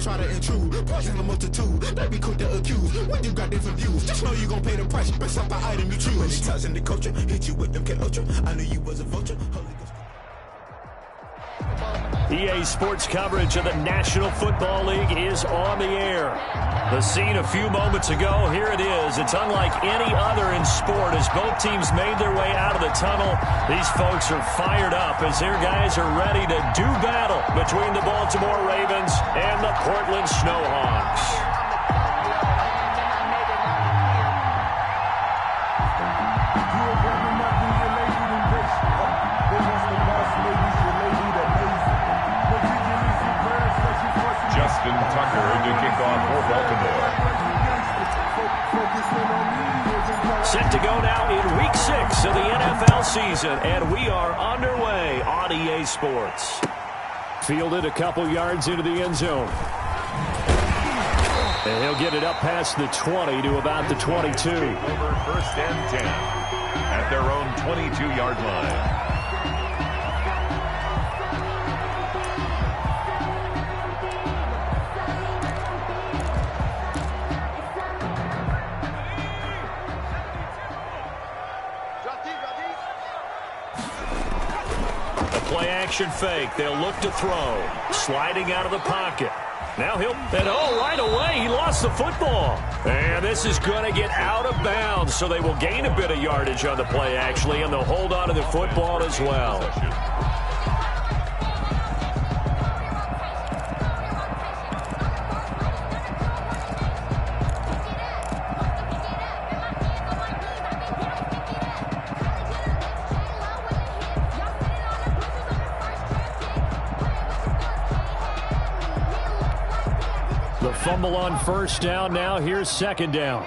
try to intrude. Poison the multitude, they be quick to accuse. When you got different views, just know you gon' pay the price based off the item you choose. Many times in the culture, hit you with them Ultra. I knew you was a vulture. EA Sports coverage of the National Football League is on the air. The scene a few moments ago, here it is. It's unlike any other in sport as both teams made their way out of the tunnel. These folks are fired up as their guys are ready to do battle between the Baltimore Ravens and the Portland Snowhawks. Justin Tucker to kick off for Baltimore. Set to go now in Week 6 of the NFL season, and we are underway on EA Sports. Fielded a couple yards into the end zone. And he'll get it up past the 20 to about the 22. Over first and 10 at their own 22-yard line. Play-action fake. They'll look to throw. Sliding out of the pocket. Now right away, he lost the football. And this is going to get out of bounds, so they will gain a bit of yardage on the play, actually, and they'll hold on to the football as well. Fumble on first down. Now here's second down.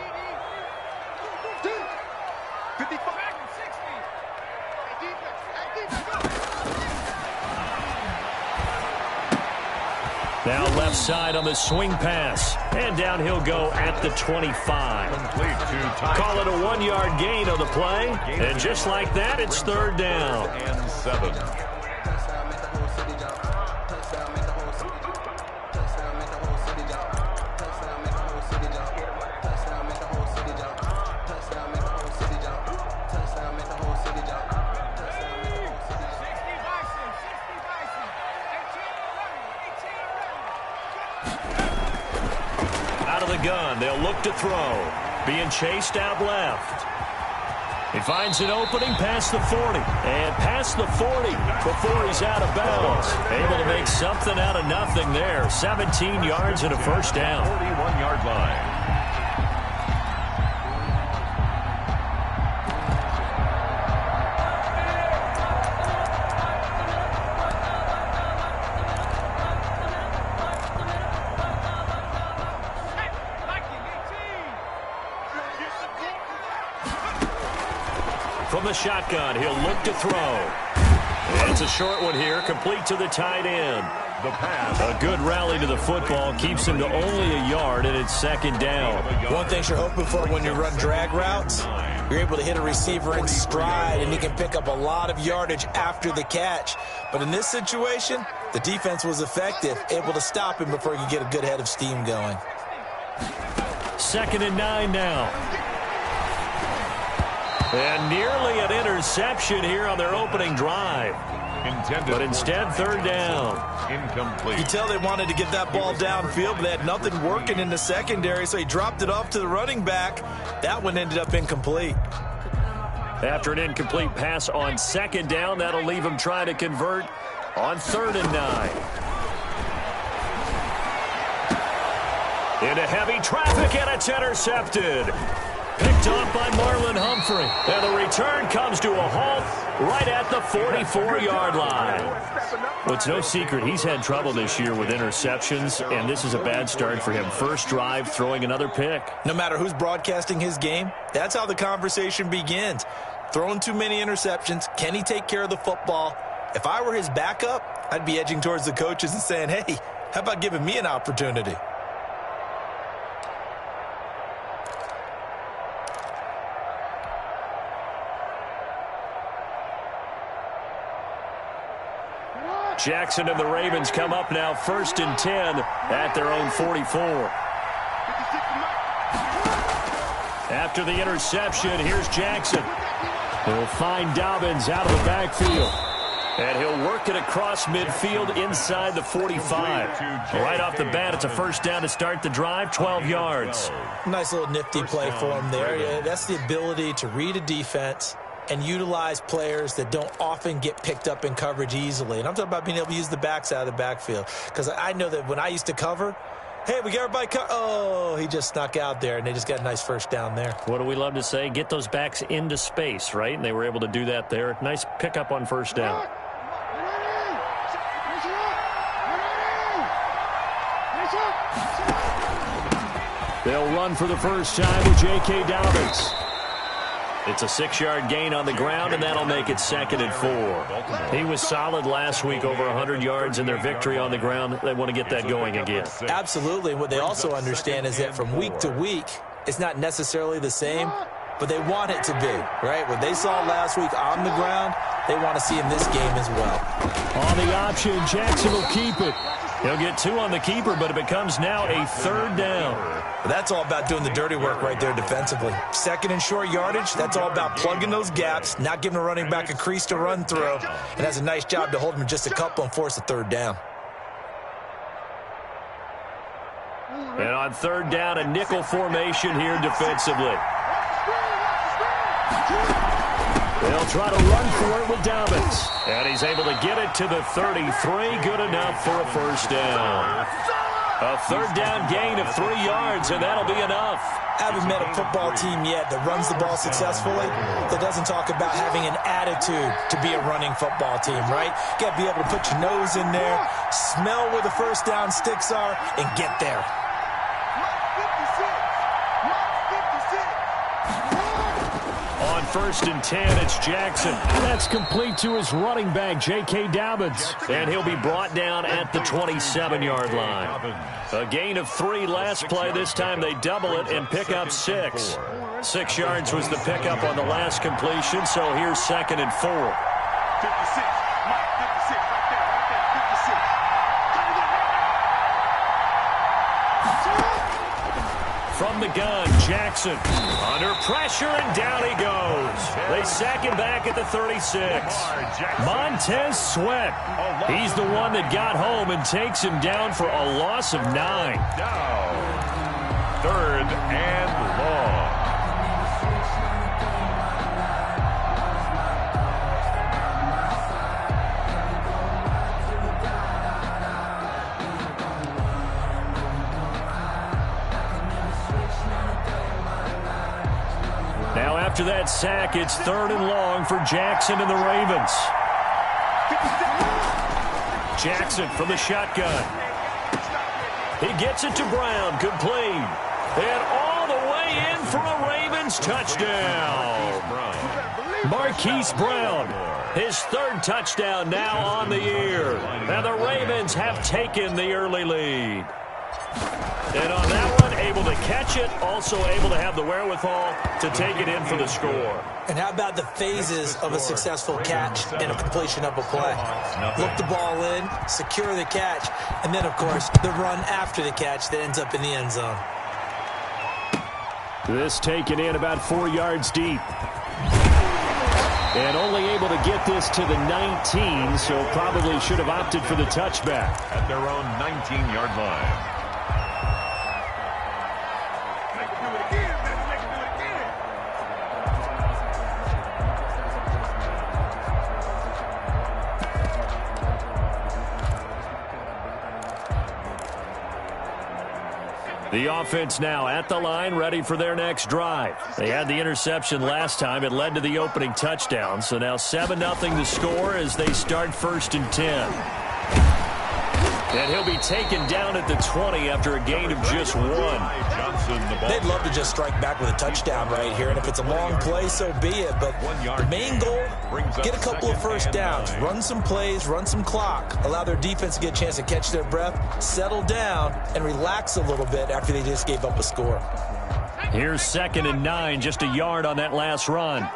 Now left side on the swing pass. And down he'll go at the 25. Call it a 1-yard gain on the play. And just like that, it's third down. And 7. Gun. They'll look to throw. Being chased out left. He finds an opening past the 40. And past the 40 before he's out of bounds. Able to make something out of nothing there. 17 yards and a first down. 41-yard line. From the shotgun, he'll look to throw. It's a short one here, complete to the tight end. The pass. A good rally to the football keeps him to only a yard, and it's second down. One thing you're hoping for when you run drag routes, you're able to hit a receiver in stride, and he can pick up a lot of yardage after the catch. But in this situation, the defense was effective, able to stop him before he could get a good head of steam going. 2nd and 9 now. And nearly an interception here on their opening drive. But instead, third down. Incomplete. You tell they wanted to get that ball downfield, but they had nothing working in the secondary, so he dropped it off to the running back. That one ended up incomplete. After an incomplete pass on second down, that'll leave him trying to convert on 3rd and 9. Into heavy traffic, and it's intercepted. Picked off by Marlon Humphrey. And the return comes to a halt right at the 44-yard line. Well, it's no secret he's had trouble this year with interceptions, and this is a bad start for him. First drive, throwing another pick. No matter who's broadcasting his game, that's how the conversation begins. Throwing too many interceptions, can he take care of the football? If I were his backup, I'd be edging towards the coaches and saying, hey, how about giving me an opportunity? Jackson and the Ravens come up now 1st and 10 at their own 44. After the interception, here's Jackson. He'll find Dobbins out of the backfield. And he'll work it across midfield inside the 45. Right off the bat, it's a first down to start the drive, 12 yards. Nice little nifty play for him there. Yeah, that's the ability to read a defense and utilize players that don't often get picked up in coverage easily. And I'm talking about being able to use the backs out of the backfield. Because I know that when I used to cover, hey, we got everybody oh, he just snuck out there, and they just got a nice first down there. What do we love to say? Get those backs into space, right? And they were able to do that there. Nice pickup on first down. They'll run for the first time with J.K. Dobbins. It's a 6-yard gain on the ground, and that'll make it 2nd and 4. He was solid last week, over 100 yards in their victory on the ground. They want to get that going again. Absolutely. What they also understand is that from week to week, it's not necessarily the same, but they want it to be, right? What they saw last week on the ground, they want to see in this game as well. On the option, Jackson will keep it. He'll get 2 on the keeper, but it becomes now a 3rd down. That's all about doing the dirty work right there defensively. 2nd and short yardage, that's all about plugging those gaps, not giving a running back a crease to run through, and has a nice job to hold him just a couple and force a 3rd down. And on 3rd down, a nickel formation here defensively. They'll try to run for it with Dobbins. And he's able to get it to the 33. Good enough for a first down. A 3rd down gain of 3 yards, and that'll be enough. I haven't met a football team yet that runs the ball successfully that doesn't talk about having an attitude to be a running football team, right? You got to be able to put your nose in there, smell where the first down sticks are, and get there. On 1st and 10, it's Jackson. That's complete to his running back, J.K. Dobbins. And he'll be brought down at the 27-yard line. A gain of 3 last play. This time they double it and pick up 6. 6 yards was the pickup on the last completion, so here's 2nd and 4. 56. From the gun, Jackson under pressure, and down he goes. They sack him back at the 36. Montez Sweat. He's the one that got home and takes him down for a loss of 9. Down. 3rd and long. Now after that sack, it's 3rd and long for Jackson and the Ravens. Jackson from the shotgun. He gets it to Brown, complete. And all the way in for a Ravens touchdown. Marquise Brown, his 3rd touchdown now on the year. And the Ravens have taken the early lead. And on that one, able to catch it, also able to have the wherewithal to take it in for the score. And how about the phases of a successful catch and a completion of a play? Look the ball in, secure the catch, and then, of course, the run after the catch that ends up in the end zone. This taken in about 4 yards deep. And only able to get this to the 19, so probably should have opted for the touchback. At their own 19-yard line. The offense now at the line, ready for their next drive. They had the interception last time. It led to the opening touchdown. So now 7-0 the score as they start 1st and 10. And he'll be taken down at the 20 after a gain of just 1. They'd love to just strike back with a touchdown right here. And if it's a long play, so be it. But the main goal, get a couple of first downs, run some plays, run some clock, allow their defense to get a chance to catch their breath, settle down, and relax a little bit after they just gave up a score. Here's 2nd and 9, just a yard on that last run.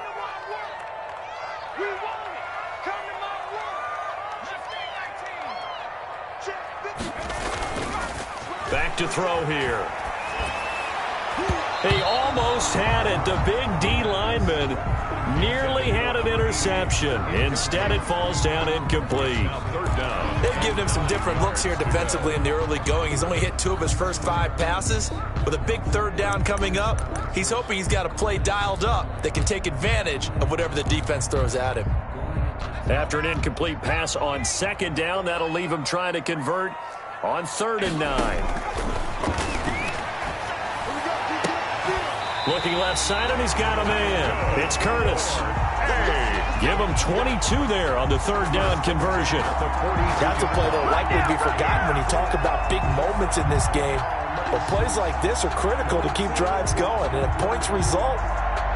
Back to throw here. He almost had it. The big D lineman nearly had an interception. Instead, it falls down incomplete. They've given him some different looks here defensively in the early going. He's only hit 2 of his first 5 passes. With a big 3rd down coming up, he's hoping he's got a play dialed up that can take advantage of whatever the defense throws at him. After an incomplete pass on 2nd down, that'll leave him trying to convert on 3rd and 9. Looking left side, and he's got a man. It's Curtis. Give him 22 there on the 3rd down conversion. That's a play that will likely be forgotten when you talk about big moments in this game. But plays like this are critical to keep drives going. And if points result,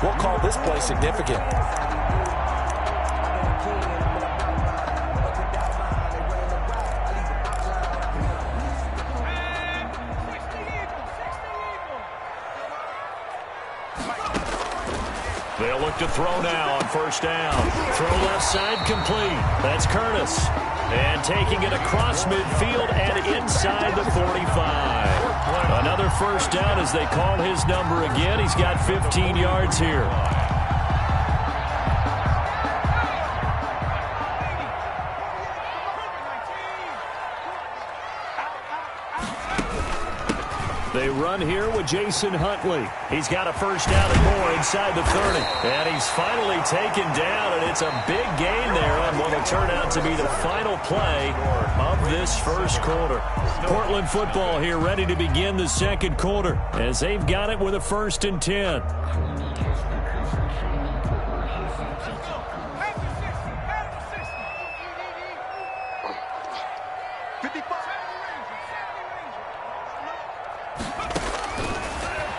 we'll call this play significant. They'll look to throw now on 1st down. Throw left side complete. That's Curtis. And taking it across midfield and inside the 45. Another 1st down as they call his number again. He's got 15 yards here. They run here with Jason Huntley. He's got a 1st down and more inside the 30. And he's finally taken down, and it's a big gain there on what will turn out to be the final play of this 1st quarter. Portland football here ready to begin the 2nd quarter as they've got it with a 1st and 10.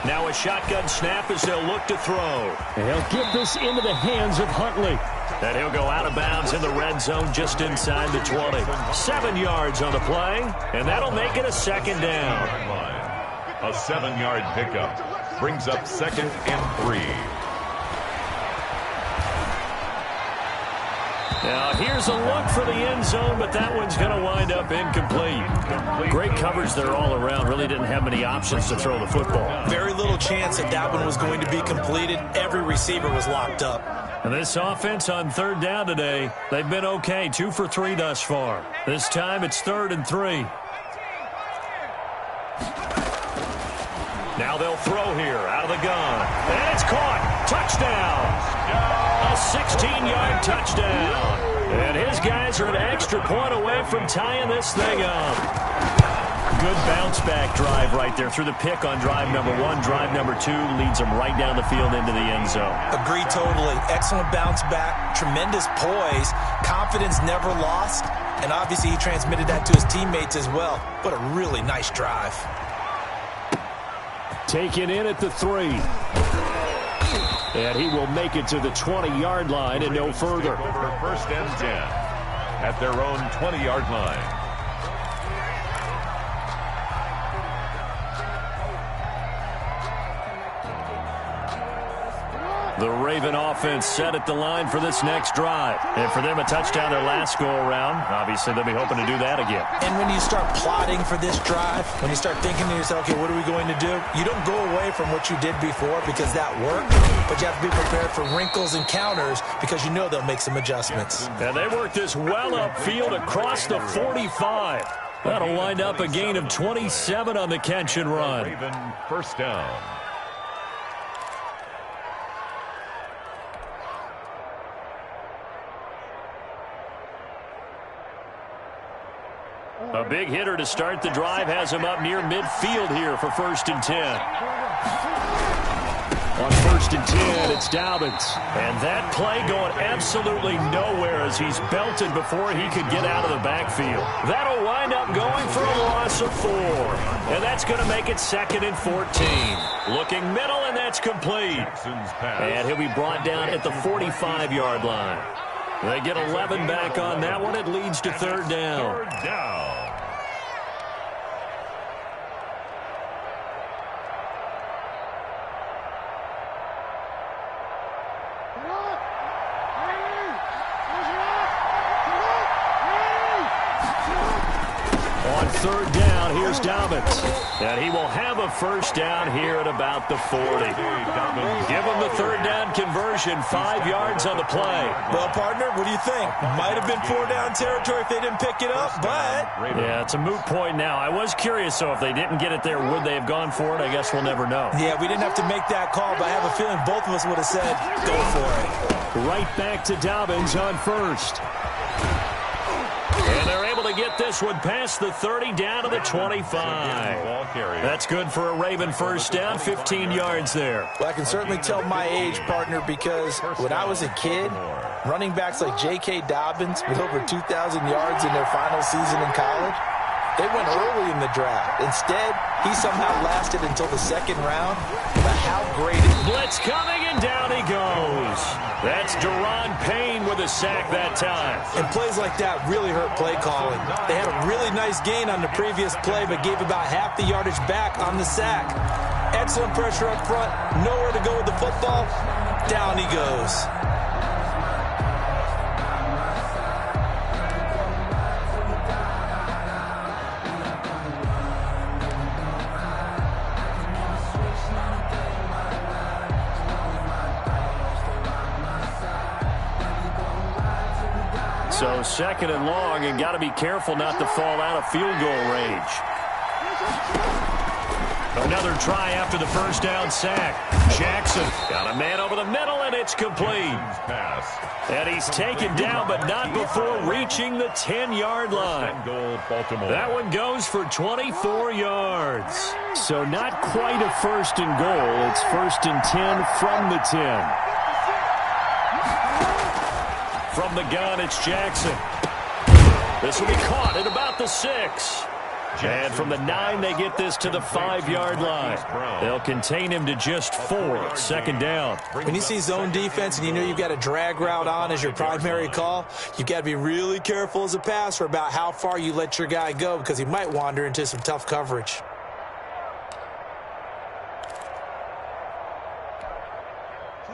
Now a shotgun snap as they'll look to throw. They'll get this into the hands of Huntley. And he'll go out of bounds in the red zone just inside the 20. 7 yards on the play, and that'll make it a 2nd down. A 7-yard pickup brings up 2nd and 3. Now here's a look for the end zone, but that one's going to wind up incomplete. Great coverage there all around. Really didn't have many options to throw the football. Very little chance that one was going to be completed. Every receiver was locked up. And this offense on 3rd down today, they've been okay. 2 for 3 thus far. This time it's 3rd and 3. Now they'll throw here out of the gun. And it's caught. Touchdown. A 16-yard touchdown. And his guys are an extra point away from tying this thing up. Good bounce-back drive right there through the pick on drive number 1. Drive number 2 leads them right down the field into the end zone. Agree totally. Excellent bounce-back, tremendous poise, confidence never lost, and obviously he transmitted that to his teammates as well. What a really nice drive. Taken in at the 3. And he will make it to the 20-yard line and no further. 1st and 10 at their own 20-yard line. The Raven offense set at the line for this next drive. And for them, a touchdown their last go-around. Obviously, they'll be hoping to do that again. And when you start plotting for this drive, when you start thinking to yourself, okay, what are we going to do? You don't go away from what you did before because that worked, but you have to be prepared for wrinkles and counters because you know they'll make some adjustments. And they work this well upfield across the 45. That'll wind up a gain of 27 on the catch and run. Raven 1st down. A big hitter to start the drive has him up near midfield here for 1st and 10. On 1st and 10, it's Dobbins. And that play going absolutely nowhere as he's belted before he could get out of the backfield. That'll wind up going for a loss of 4. And that's going to make it 2nd and 14. Looking middle, and that's complete. And he'll be brought down at the 45-yard line. They get 11 back on that one. It leads to 3rd down. 3rd down. On 3rd down, here's Dobbins. And he will have a first down here at about the 40. Give him the third down conversion, 5 yards on the play. Well, partner, what do you think? Might have been 4-down territory if they didn't pick it up, but... Yeah, it's a moot point now. I was curious, so if they didn't get it there, would they have gone for it? I guess we'll never know. Yeah, we didn't have to make that call, but I have a feeling both of us would have said, go for it. Right back to Dobbins on first. And they're able to get this one past the 30 down to the 25. That's good for a Raven first down, 15 yards there. Well, I can certainly tell my age, partner, because when I was a kid, running backs like J.K. Dobbins with over 2,000 yards in their final season in college, they went early in the draft. Instead, he somehow lasted until the second round. But how great is blitz coming, and down he goes. That's Deron Payne with a sack that time. And plays like that really hurt play calling. They had a really nice gain on the previous play, but gave about half the yardage back on the sack. Excellent pressure up front. Nowhere to go with the football. Down he goes. So second and long, and got to be careful not to fall out of field goal range. Another try after the first down sack. Jackson got a man over the middle, and it's complete. And he's taken down, but not before reaching the 10-yard line. That one goes for 24 yards. So not quite a first and goal. It's first and 10 from the 10. From the gun, it's Jackson. This will be caught at about the 6. And from the 9, they get this to the 5-yard line. They'll contain him to just 4. Second down. When you see zone defense and you know you've got a drag route on as your primary call, you've got to be really careful as a passer about how far you let your guy go because he might wander into some tough coverage.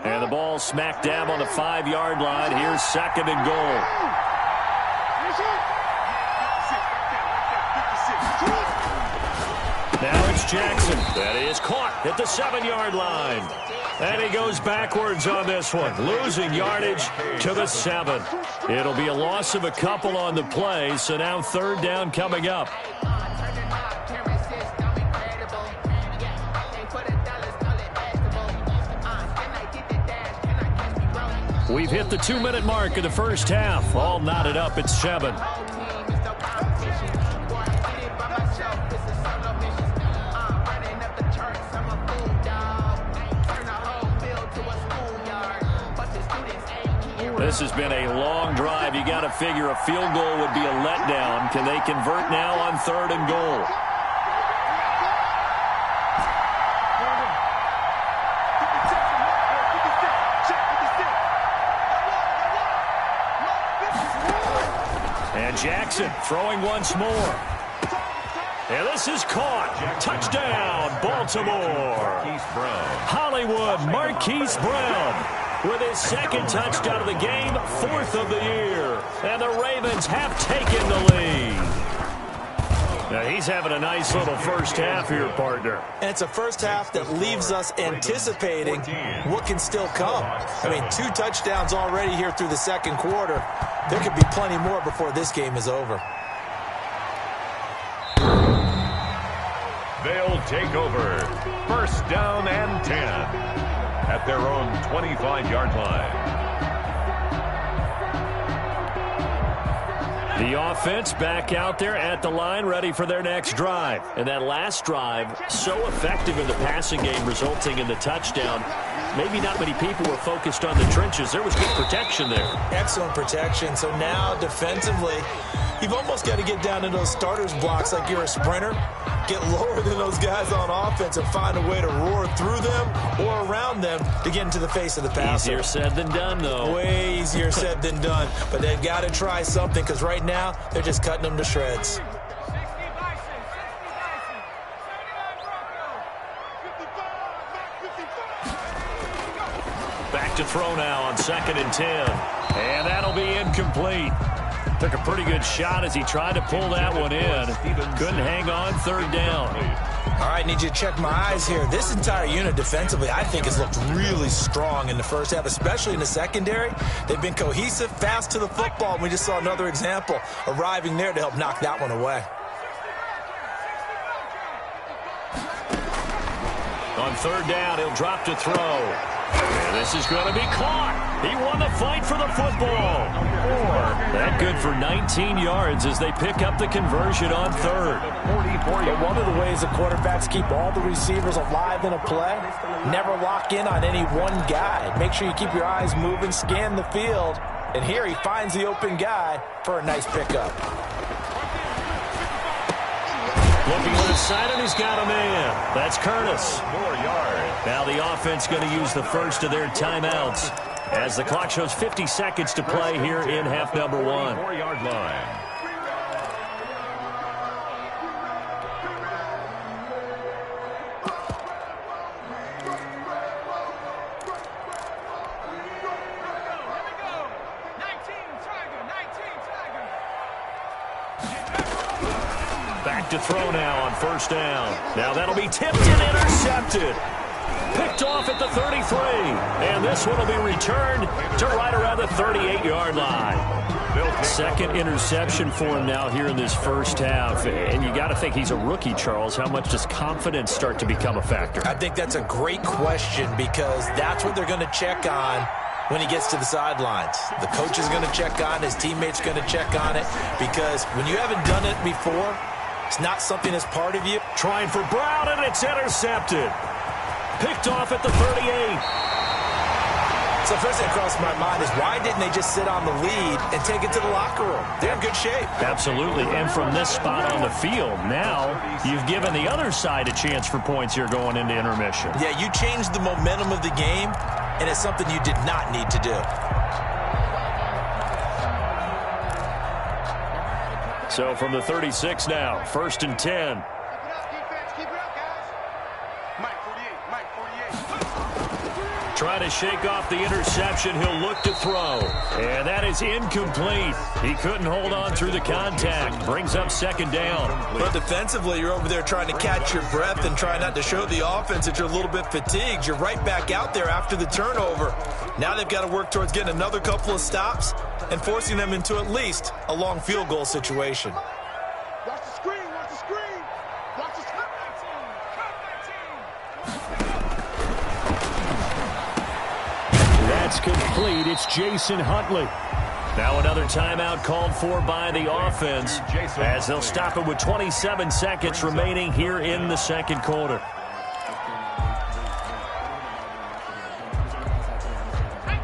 And the ball smack dab on the 5-yard line. Here's second and goal. Now it's Jackson. That is caught at the 7-yard line. And he goes backwards on this one, losing yardage to the 7. It'll be a loss of a couple on the play, so now third down coming up. We've hit the 2-minute mark of the first half. All knotted up at 7. This has been a long drive. You got to figure a field goal would be a letdown. Can they convert now on third and goal? And Jackson throwing once more. And this is caught. Touchdown, Baltimore. Hollywood Marquise Brown with his second touchdown of the game, 4th of the year. And the Ravens have taken the lead. Now he's having a nice little first half here, partner. And it's a first half that leaves us anticipating what can still come. I mean, 2 touchdowns already here through the second quarter. There could be plenty more before this game is over. They'll take over. First down and 10 at their own 25-yard line. The offense back out there at the line, ready for their next drive. And that last drive, so effective in the passing game, resulting in the touchdown. Maybe not many people were focused on the trenches. There was good protection there. Excellent protection. So now, defensively, you've almost got to get down to those starters blocks like you're a sprinter. Get lower than those guys on offense and find a way to roar through them or around them to get into the face of the passer. Easier said than done, though. Way easier said than done. But they've got to try something because right now they're just cutting them to shreds. Back to throw now on 2nd and 10. And that'll be incomplete. Took a pretty good shot as he tried to pull that one in. Couldn't hang on, third down. All right, need you to check my eyes here. This entire unit defensively, I think, has looked really strong in the first half, especially in the secondary. They've been cohesive, fast to the football, and we just saw another example arriving there to help knock that one away. On third down, he'll drop to throw. And this is going to be caught. He won the fight for the football. That good for 19 yards as they pick up the conversion on third. But one of the ways the quarterbacks keep all the receivers alive in a play, never lock in on any one guy. Make sure you keep your eyes moving, scan the field. And here he finds the open guy for a nice pickup. Looking left side, and he's got a man. That's Curtis. 4 yards. Now the offense going to use the first of their timeouts as the clock shows 50 seconds to play here in half number 1. 4-yard line. Back to throw now on first down. Now that'll be tipped and intercepted. Picked off at the 33. And this one will be returned to right around the 38-yard line. Second interception for him now here in this first half. And you got to think he's a rookie, Charles. How much does confidence start to become a factor? I think that's a great question because that's what they're going to check on when he gets to the sidelines. The coach is going to check on it. His teammates going to check on it because when you haven't done it before, it's not something that's part of you. Trying for Brown, and it's intercepted. Picked off at the 38. So first thing that crossed my mind is why didn't they just sit on the lead and take it to the locker room? They're in good shape. Absolutely, and from this spot on the field, now you've given the other side a chance for points here going into intermission. Yeah, you changed the momentum of the game, and it's something you did not need to do. So from the 36 now, first and 10. Trying to shake off the interception. He'll look to throw. And that is incomplete. He couldn't hold on through the contact. Brings up second down. But defensively, you're over there trying to catch your breath and try not to show the offense that you're a little bit fatigued. You're right back out there after the turnover. Now they've got to work towards getting another couple of stops and forcing them into at least a long field goal situation. Watch the screen, watch the screen. Watch the screen. That's complete. It's Jason Huntley. Now another timeout called for by the offense as they'll stop it with 27 seconds remaining here in the second quarter.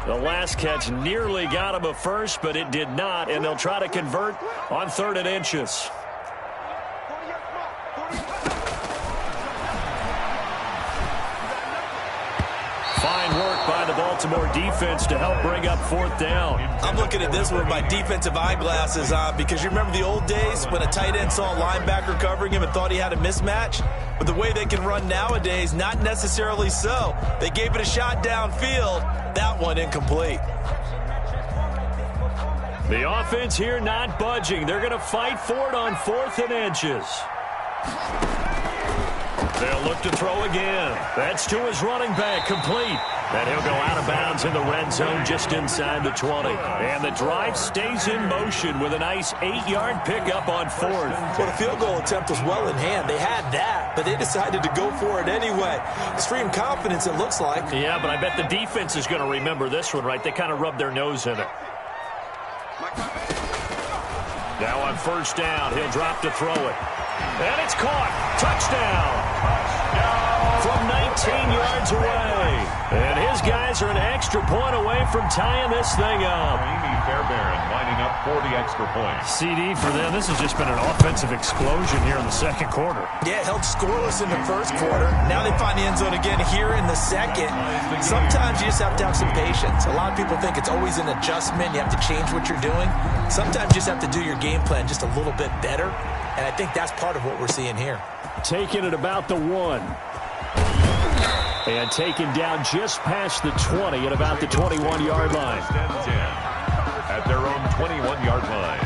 The last catch nearly got him a first, but it did not, and they'll try to convert on third and inches. Fine work by the Baltimore defense to help bring up fourth down. I'm looking at this with my defensive eyeglasses on because you remember the old days when a tight end saw a linebacker covering him and thought he had a mismatch? But the way they can run nowadays, not necessarily so. They gave it a shot downfield. That one incomplete. The offense here not budging. They're going to fight for it on fourth and inches. They'll look to throw again. That's to his running back, complete. And he'll go out of bounds in the red zone just inside the 20. And the drive stays in motion with a nice 8-yard pickup on fourth. Well, the field goal attempt was well in hand. They had that, but they decided to go for it anyway. Extreme confidence, it looks like. Yeah, but I bet the defense is going to remember this one, right? They kind of rubbed their nose in it. Now on first down, he'll drop to throw it. And it's caught. Touchdown. From 19 yards away. And his guys are an extra point away from tying this thing up. Amy Fairbairn lining up for the extra point. CD for them. This has just been an offensive explosion here in the second quarter. Yeah, held scoreless in the first quarter. Now they find the end zone again here in the second. Sometimes you just have to have some patience. A lot of people think it's always an adjustment. You have to change what you're doing. Sometimes you just have to do your game plan just a little bit better. And I think that's part of what we're seeing here. Taking it about the 1. And taken down just past the 20 at about the 21-yard line. At their own 21-yard line.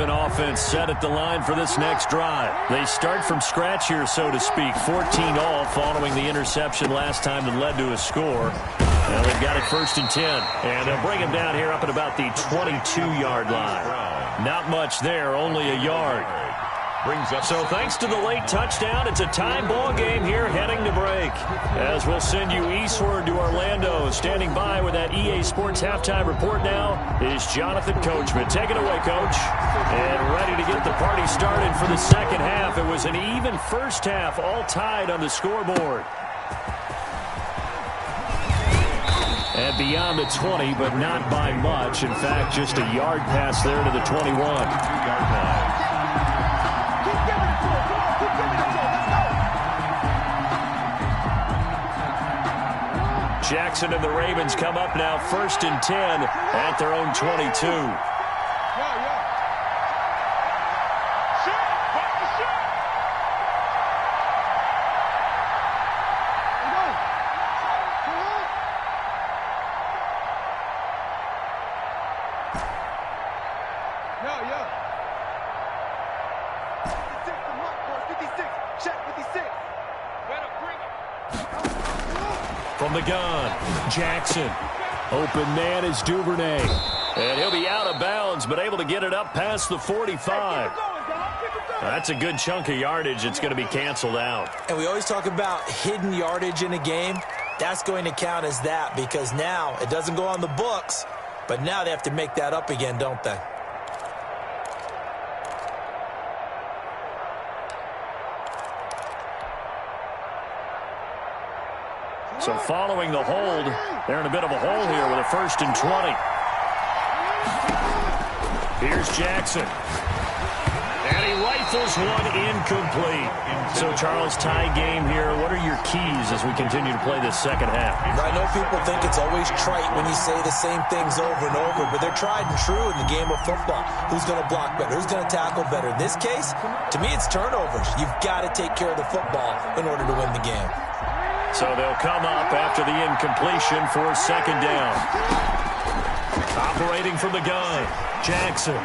driven offense set at the line for this next drive. They start from scratch here, so to speak. 14 all following the interception last time that led to a score. Now they've got it 1st and 10. And they'll bring him down here up at about the 22-yard line. Not much there, only a yard. So thanks to the late touchdown, it's a tie ball game here heading to break. As we'll send you eastward to Orlando. Standing by with that EA Sports halftime report now is Jonathan Coachman. Take it away, Coach. And ready to get the party started for the second half. It was an even first half, all tied on the scoreboard. And beyond the 20, but not by much. In fact, just a yard pass there to the 21. Jackson and the Ravens come up now 1st and 10 at their own 22. From the gun, Jackson. Open man is Duvernay. And he'll be out of bounds, but able to get it up past the 45. That's a good chunk of yardage. It's going to be canceled out. And we always talk about hidden yardage in a game. That's going to count as that because now it doesn't go on the books, but now they have to make that up again, don't they? So following the hold, they're in a bit of a hole here with a 1st and 20. Here's Jackson. And he rifles one incomplete. So, Charles, tie game here. What are your keys as we continue to play this second half? I know people think it's always trite when you say the same things over and over, but they're tried and true in the game of football. Who's going to block better? Who's going to tackle better? In this case, to me, it's turnovers. You've got to take care of the football in order to win the game. So they'll come up after the incompletion for 2nd down. Operating from the gun, Jackson.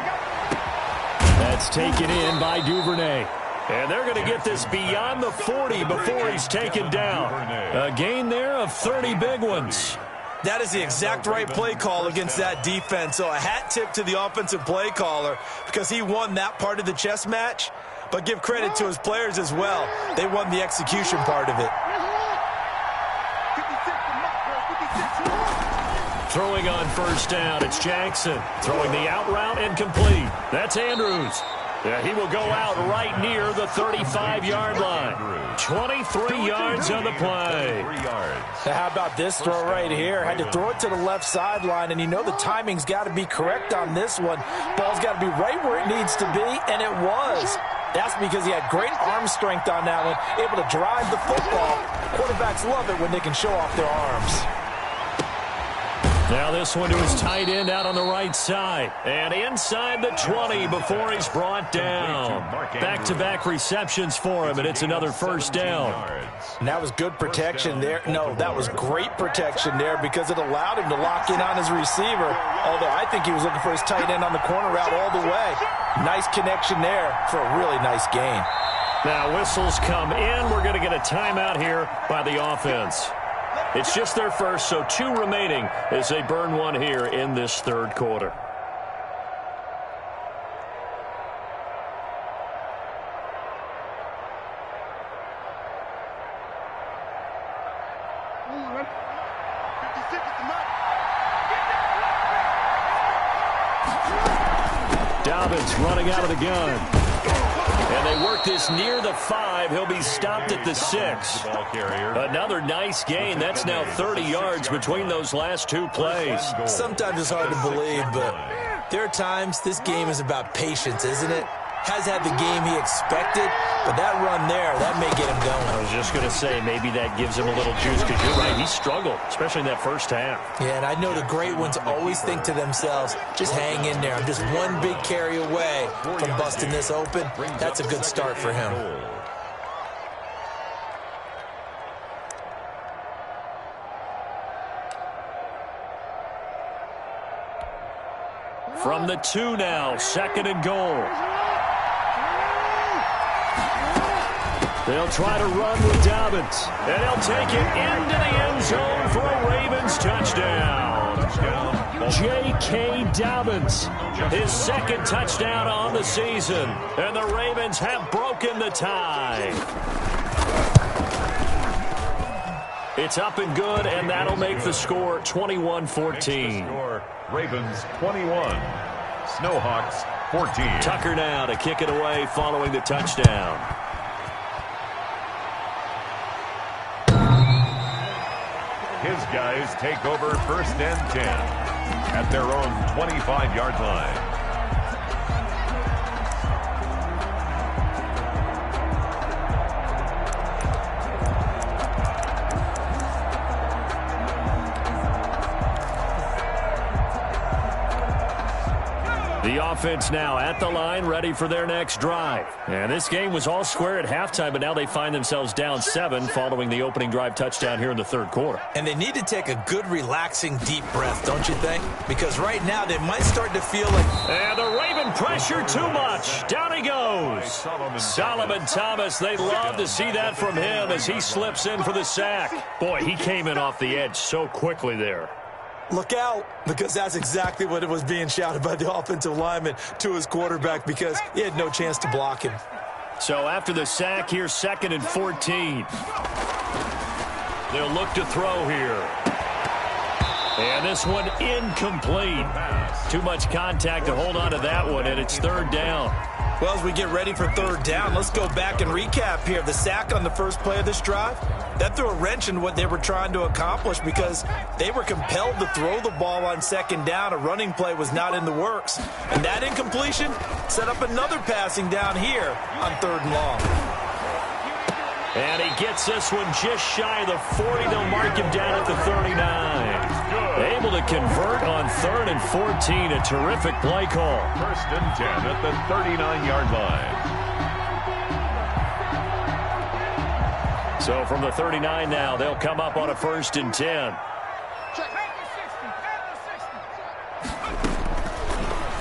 That's taken in by Duvernay. And they're going to get this beyond the 40 before he's taken down. A gain there of 30 big ones. That is the exact right play call against that defense. So a hat tip to the offensive play caller because he won that part of the chess match. But give credit to his players as well. They won the execution part of it. Throwing on 1st down, it's Jackson. Throwing the out route and complete. That's Andrews. Yeah, he will go out right near the 35-yard line. 23 yards on the play. How about this throw right here? Had to throw it to the left sideline, and you know the timing's got to be correct on this one. Ball's got to be right where it needs to be, and it was. That's because he had great arm strength on that one, able to drive the football. Quarterbacks love it when they can show off their arms. Now this one to his tight end out on the right side. And inside the 20 before he's brought down. Back-to-back receptions for him, and it's another 1st down. And that was good protection there. No, that was great protection there because it allowed him to lock in on his receiver. Although I think he was looking for his tight end on the corner route all the way. Nice connection there for a really nice gain. Now whistles come in. We're going to get a timeout here by the offense. It's just their first, so 2 remaining as they burn one here in this 3rd quarter. Dobbins running out of the gun. And they work this near the 5. He'll be stopped at the 6. Another nice gain. That's now 30 yards between those last 2 plays. Sometimes it's hard to believe, but there are times this game is about patience, isn't it? Has had the game he expected, but that run there, that may get him going. I was just going to say, maybe that gives him a little juice, because you're right, he struggled, especially in that 1st half. Yeah, and I know the great ones always think to themselves, just hang in there. I'm just one big carry away from busting this open. That's a good start for him. From the 2 now, 2nd and goal. They'll try to run with Dobbins, and he'll take it into the end zone for a Ravens touchdown. J.K. Dobbins, his 2nd touchdown on the season, and the Ravens have broken the tie. It's up and good, and that'll make the score 21-14. Ravens 21, Snowhawks 14. Tucker now to kick it away following the touchdown. His guys take over 1st and 10 at their own 25-yard line. The offense now at the line, ready for their next drive. And this game was all square at halftime, but now they find themselves down 7 following the opening drive touchdown here in the 3rd quarter. And they need to take a good, relaxing, deep breath, don't you think? Because right now they might start to feel like... And the Raven pressure too much. Down he goes. Solomon Thomas, they love to see that from him as he slips in for the sack. Boy, he came in off the edge so quickly there. Look out, because that's exactly what it was being shouted by the offensive lineman to his quarterback because he had no chance to block him. So after the sack, here's 2nd and 14. They'll look to throw here. And this one incomplete. Too much contact to hold on to that one, and it's 3rd down. Well, as we get ready for 3rd down, let's go back and recap here. The sack on the first play of this drive, that threw a wrench in what they were trying to accomplish because they were compelled to throw the ball on 2nd down. A running play was not in the works. And that incompletion set up another passing down here on 3rd and long. And he gets this one just shy of the 40. They'll mark him down at the 39. Able to convert on 3rd and 14. A terrific play call. 1st and 10 at the 39-yard line. So from the 39 now, they'll come up on a 1st and 10.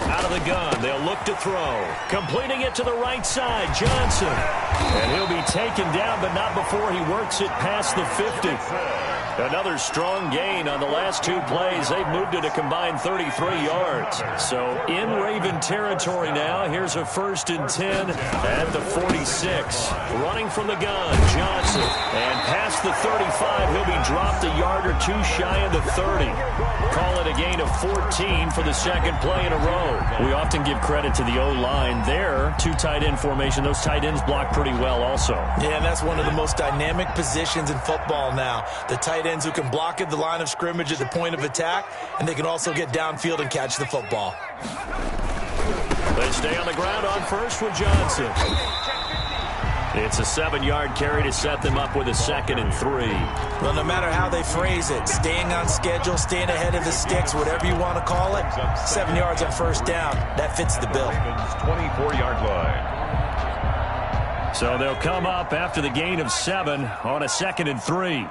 Out of the gun, they'll look to throw. Completing it to the right side, Johnson. And he'll be taken down, but not before he works it past the 50. Another strong gain on the last 2 plays. They've moved it a combined 33 yards. So in Raven territory now, here's a 1st and 10 at the 46. Running from the gun, Johnson. And past the 35, he'll be dropped a yard or 2 shy of the 30. Call it a gain of 14 for the 2nd play in a row. We often give credit to the O-line there. 2 tight end formation. Those tight ends block pretty well also. Yeah, and that's one of the most dynamic positions in football now. The tight ends who can block at the line of scrimmage at the point of attack, and they can also get downfield and catch the football. They stay on the ground on 1st with Johnson. It's a 7-yard carry to set them up with a 2nd and 3. Well, no matter how they phrase it, staying on schedule, staying ahead of the sticks, whatever you want to call it, 7 yards on 1st down, that fits the bill. 24-yard line. So they'll come up after the gain of 7 on a 2nd and 3.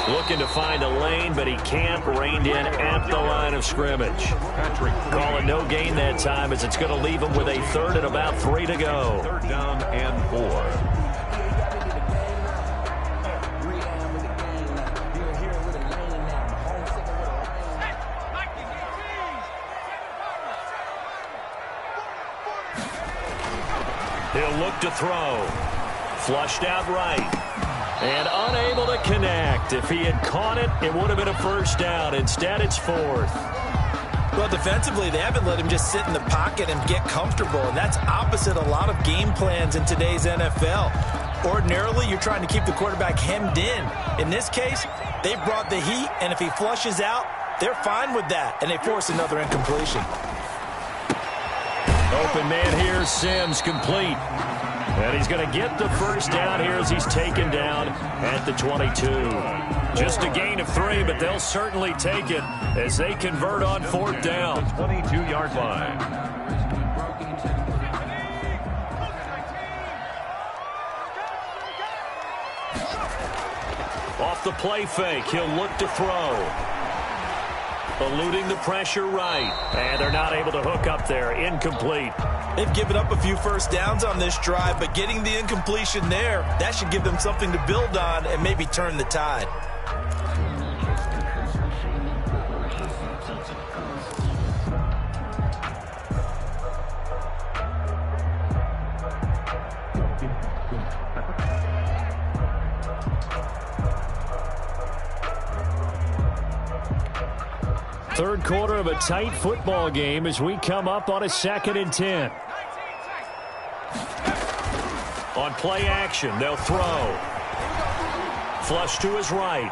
Looking to find a lane, but he can't. Reined in at the line of scrimmage. Call it no gain that time as it's going to leave him with a 3rd and about 3 to go. 3rd down and 4. He'll look to throw. Flushed out right. And unable to connect. If he had caught it, it would have been a 1st down. Instead, it's 4th. Well, defensively, they haven't let him just sit in the pocket and get comfortable, and that's opposite a lot of game plans in today's NFL. Ordinarily, you're trying to keep the quarterback hemmed in. In this case, they brought the heat, and if he flushes out, they're fine with that, and they force another incompletion. Open man here, Sims, complete. And he's going to get the 1st down here as he's taken down at the 22. Just a gain of 3, but they'll certainly take it as they convert on 4th down. 22-yard line. the play fake. He'll look to throw. Eluding the pressure right. And they're not able to hook up there. Incomplete. They've given up a few first downs on this drive, but getting the incompletion there, that should give them something to build on and maybe turn the tide. Third quarter of a tight football game as we come up on a 2nd and 10. On play action, they'll throw. Flush to his right.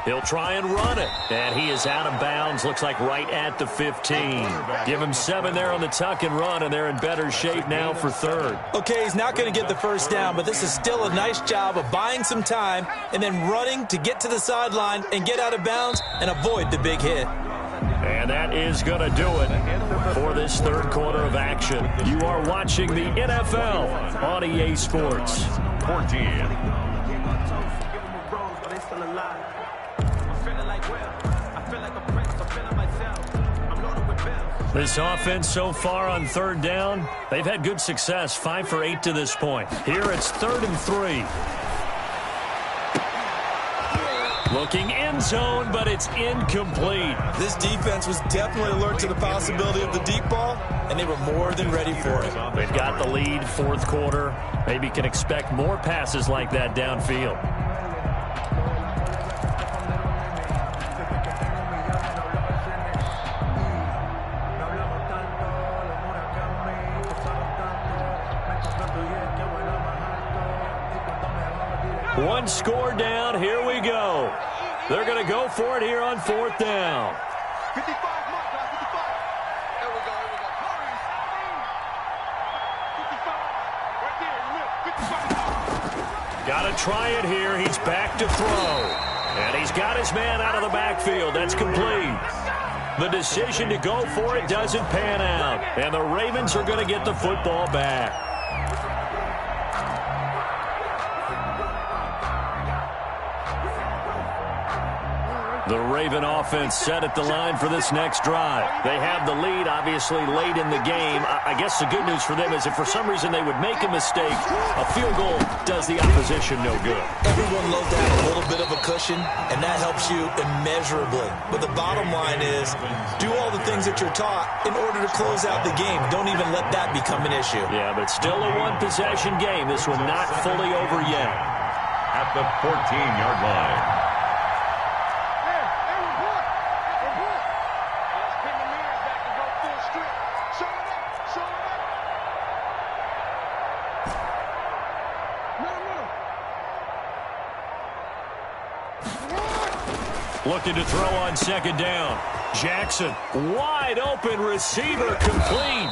He'll try and run it. And he is out of bounds. Looks like right at the 15. Give him 7 there on the tuck and run, and they're in better shape now for third. Okay, he's not going to get the first down, but this is still a nice job of buying some time and then running to get to the sideline and get out of bounds and avoid the big hit. And that is going to do it for this third quarter of action. You are watching the NFL on EA Sports. 14. This offense so far on third down, they've had good success, 5 for 8 to this point. Here it's 3rd and 3. Looking end zone, but it's incomplete. This defense was definitely alert to the possibility of the deep ball, and they were more than ready for it. They've got the lead, fourth quarter. Maybe can expect more passes like that downfield. One score down. Here we go. They're going to go for it here on 4th down. 55, mark, 55. Here we go, here we go. Hurry. 55. Right there, 55. Got to try it here. He's back to throw. And he's got his man out of the backfield. That's complete. The decision to go for it doesn't pan out. And the Ravens are going to get the football back. The Raven offense set at the line for this next drive. They have the lead, obviously, late in the game. I guess the good news for them is if for some reason they would make a mistake, a field goal does the opposition no good. Everyone loves to have a little bit of a cushion, and that helps you immeasurably. But the bottom line is, do all the things that you're taught in order to close out the game. Don't even let that become an issue. Yeah, but still a one-possession game. This one not fully over yet. At the 14-yard line. Looking to throw on 2nd down. Jackson, wide open receiver, complete.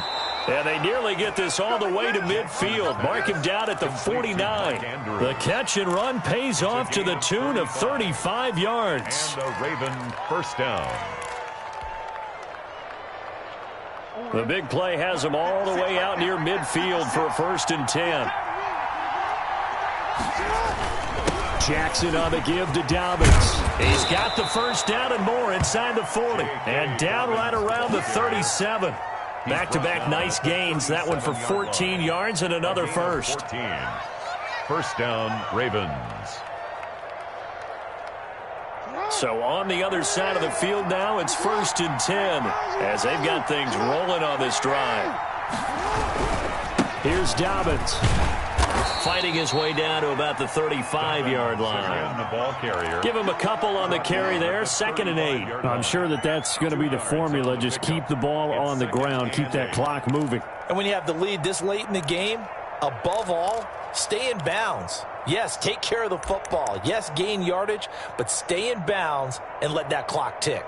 And they nearly get this all the way to midfield. Mark him down at the 49. The catch and run pays off to the tune of 35 yards. And the Raven first down. The big play has them all the way out near midfield for a 1st and 10. Jackson on the give to Dobbins. He's got the first down and more inside the 40. And down right around the 37. Back-to-back nice gains. That one for 14 yards and another first. 14. First down, Ravens. So on the other side of the field now, it's 1st and 10 as they've got things rolling on this drive. Here's Dobbins. Fighting his way down to about the 35-yard line. The ball carrier. Give him a couple on the carry there. 2nd and 8. I'm sure that's going to be the formula. Just keep the ball on the ground. Keep that clock moving. And when you have the lead this late in the game, above all, stay in bounds. Yes, take care of the football. Yes, gain yardage, but stay in bounds and let that clock tick.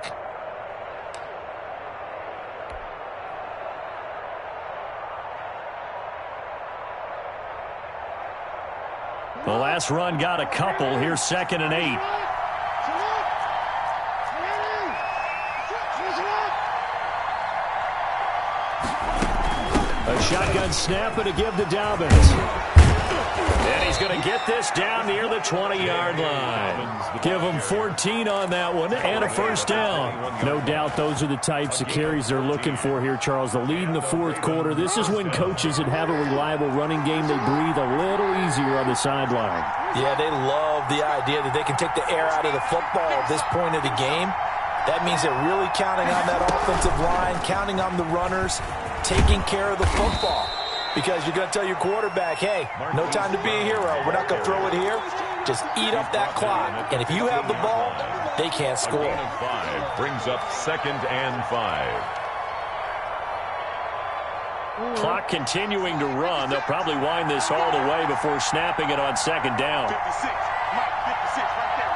The last run got a couple. Here's 2nd and 8. A shotgun snap and a give to Dobbins. And he's going to get this down near the 20-yard line. Give him 14 on that one and a first down. No doubt those are the types of carries they're looking for here, Charles. The lead in the fourth quarter. This is when coaches that have a reliable running game, they breathe a little easier on the sideline. Yeah, they love the idea that they can take the air out of the football at this point of the game. That means they're really counting on that offensive line, counting on the runners, taking care of the football. Because you're going to tell your quarterback, hey, no time to be a hero. We're not going to throw it here. Just eat up that clock. And if you have the ball, they can't score. A gain of 5 brings up 2nd and 5. Clock continuing to run. They'll probably wind this all the way before snapping it on 2nd down. 56. Mike, 56. Right there.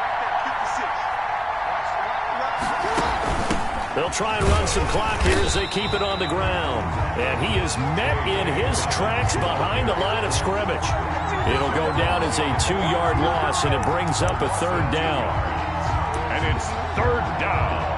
56. They'll try and run some clock here as they keep it on the ground. And he is met in his tracks behind the line of scrimmage. It'll go down as a 2-yard loss, and it brings up a 3rd down. And it's 3rd down.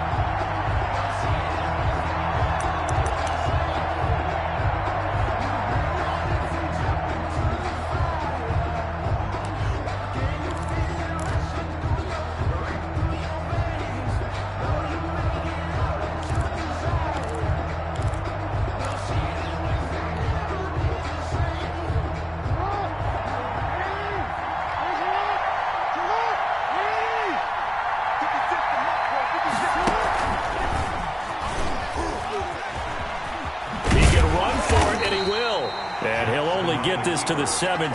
Get this to the 17,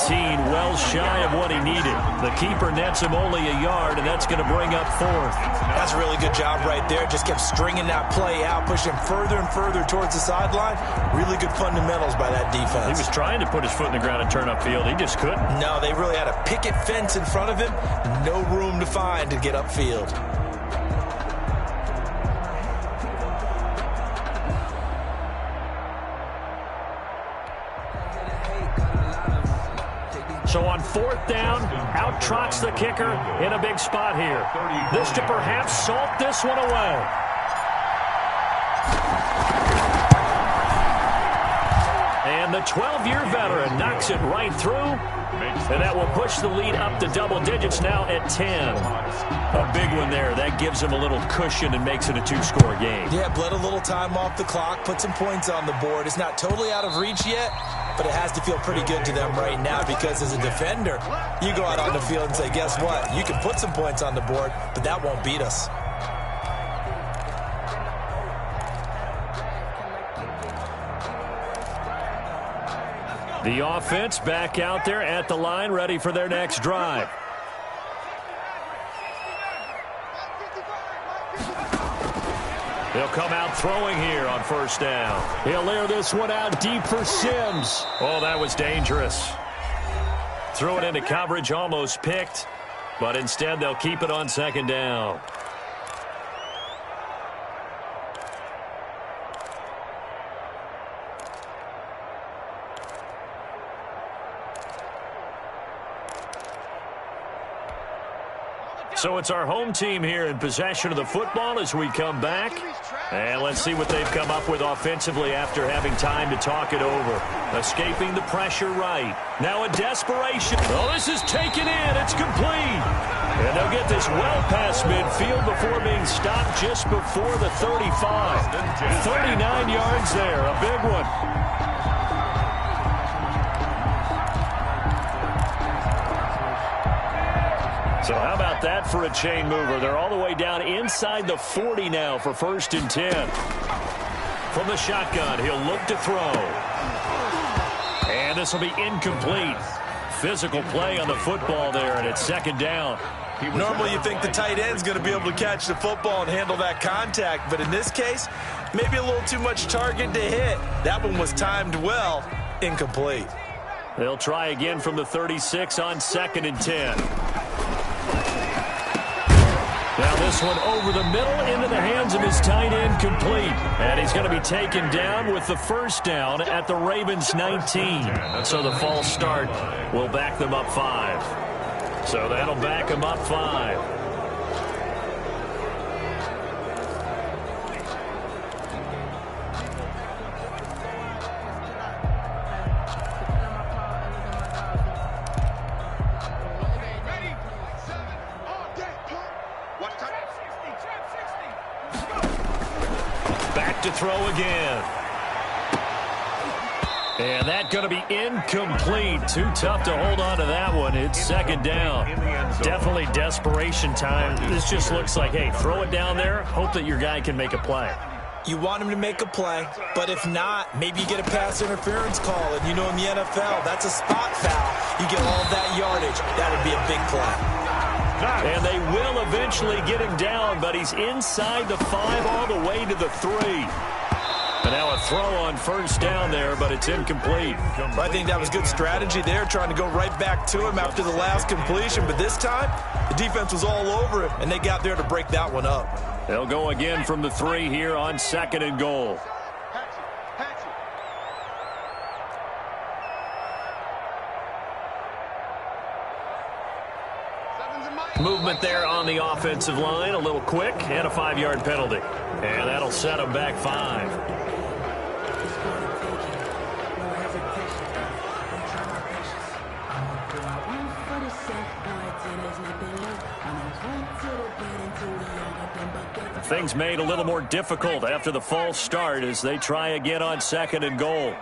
well shy of what he needed. The keeper nets him only a yard, and that's going to bring up 4th. That's a really good job right there. Just kept stringing that play out, pushing further and further towards the sideline. Really good fundamentals by that defense. He was trying to put his foot in the ground and turn upfield. He just couldn't. No, they really had a picket fence in front of him. No room to find to get upfield. So on 4th down, out trots the kicker in a big spot here. This to perhaps salt this one away. And the 12-year veteran knocks it right through. And that will push the lead up to double digits now at 10. A big one there. That gives him a little cushion and makes it a 2-score game. Yeah, bled a little time off the clock, put some points on the board. It's not totally out of reach yet, but it has to feel pretty good to them right now because as a defender, you go out on the field and say, guess what? You can put some points on the board, but that won't beat us. The offense back out there at the line, ready for their next drive. They'll come out throwing here on 1st down. He'll air this one out deep for Sims. Oh, that was dangerous. Threw it into coverage, almost picked, but instead they'll keep it on 2nd down. So it's our home team here in possession of the football as we come back. And let's see what they've come up with offensively after having time to talk it over. Escaping the pressure right. Now a desperation. Oh, this is taken in. It's complete. And they'll get this well past midfield before being stopped just before the 35. 39 yards there. A big one. So how about that for a chain mover? They're all the way down inside the 40 now for 1st and 10. From the shotgun, he'll look to throw. And this will be incomplete. Physical play on the football there, and it's 2nd down. Normally you think the tight end's going to be able to catch the football and handle that contact, but in this case, maybe a little too much target to hit. That one was timed well, incomplete. They'll try again from the 36 on 2nd and 10. Now this one over the middle into the hands of his tight end, complete. And he's going to be taken down with the 1st down at the Ravens 19. So the false start will back them up 5. So that'll back them up 5. back to throw again. And that's going to be incomplete. Too tough to hold on to that one. It's second down. Definitely desperation time. This just looks like, hey, throw it down there, hope that your guy can make a play. You want him to make a play, but if not, maybe you get a pass interference call. And you know in the NFL, that's a spot foul. You get all of that yardage. That would be a big play. And they will eventually get him down, but he's inside the 5 all the way to the 3. And now a throw on first down there, but it's incomplete. Well, I think that was good strategy there, trying to go right back to him after the last completion. But this time, the defense was all over him, and they got there to break that one up. They'll go again from the 3 here on second and goal. Movement there on the offensive line, a little quick, and a 5-yard penalty. And that'll set them back 5. Things made a little more difficult after the false start as they try again on second and goal.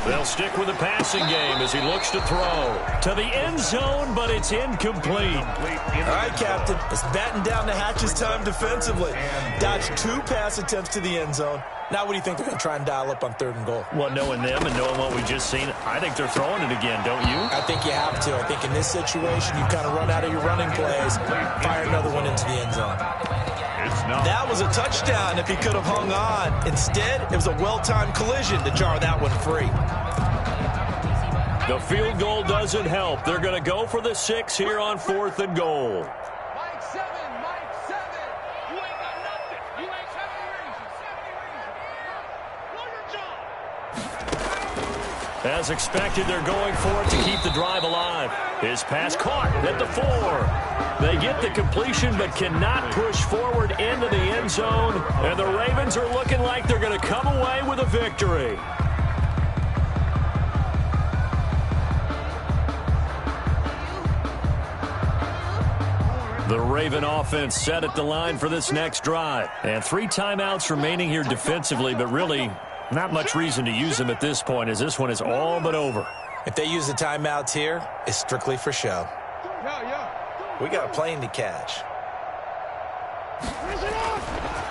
They'll stick with the passing game as he looks to throw to the end zone, but it's incomplete. All right, Captain. It's batten down the hatches time defensively. Dodged 2 pass attempts to the end zone. Now what do you think they're going to try and dial up on third and goal? Well, knowing them and knowing what we just seen, I think they're throwing it again, don't you? I think you have to. I think in this situation, you kind of run out of your running plays, fire another one into the end zone. That was a touchdown if he could have hung on. Instead, it was a well-timed collision to jar that one free. The field goal doesn't help. They're going to go for the 6 here on 4th and goal. As expected, they're going for it to keep the drive alive. His pass caught at the 4. They get the completion but cannot push forward into the end zone. And the Ravens are looking like they're going to come away with a victory. The Raven offense set at the line for this next drive. And 3 timeouts remaining here defensively, but really not much reason to use them at this point as this one is all but over. If they use the timeouts here, it's strictly for show. We got a plane to catch.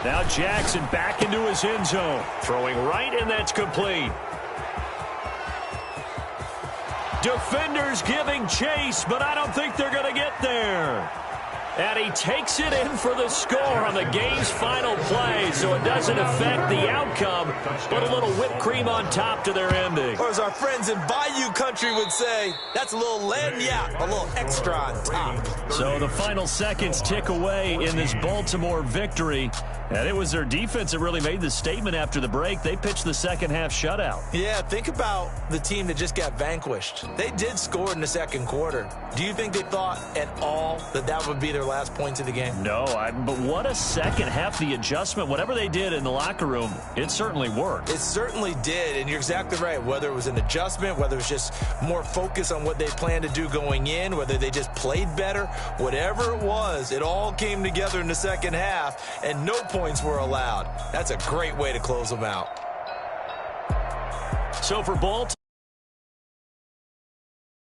Now Jackson back into his end zone. Throwing right, and that's complete. Defenders giving chase, but I don't think they're going to get there. And he takes it in for the score on the game's final play, so it doesn't affect the outcome, but a little whipped cream on top to their ending. Or as our friends in Bayou Country would say, that's a little lagniappe, a little extra on top. So the final seconds tick away in this Baltimore victory. And it was their defense that really made the statement after the break. They pitched the second half shutout. Yeah, think about the team that just got vanquished. They did score in the second quarter. Do you think they thought at all that that would be their last points of the game? No, but what a second half. The adjustment, whatever they did in the locker room, it certainly worked. It certainly did, and you're exactly right. Whether it was an adjustment, whether it was just more focus on what they planned to do going in, whether they just played better, whatever it was, it all came together in the second half, and no points were allowed. That's a great way to close them out. So for Baltimore,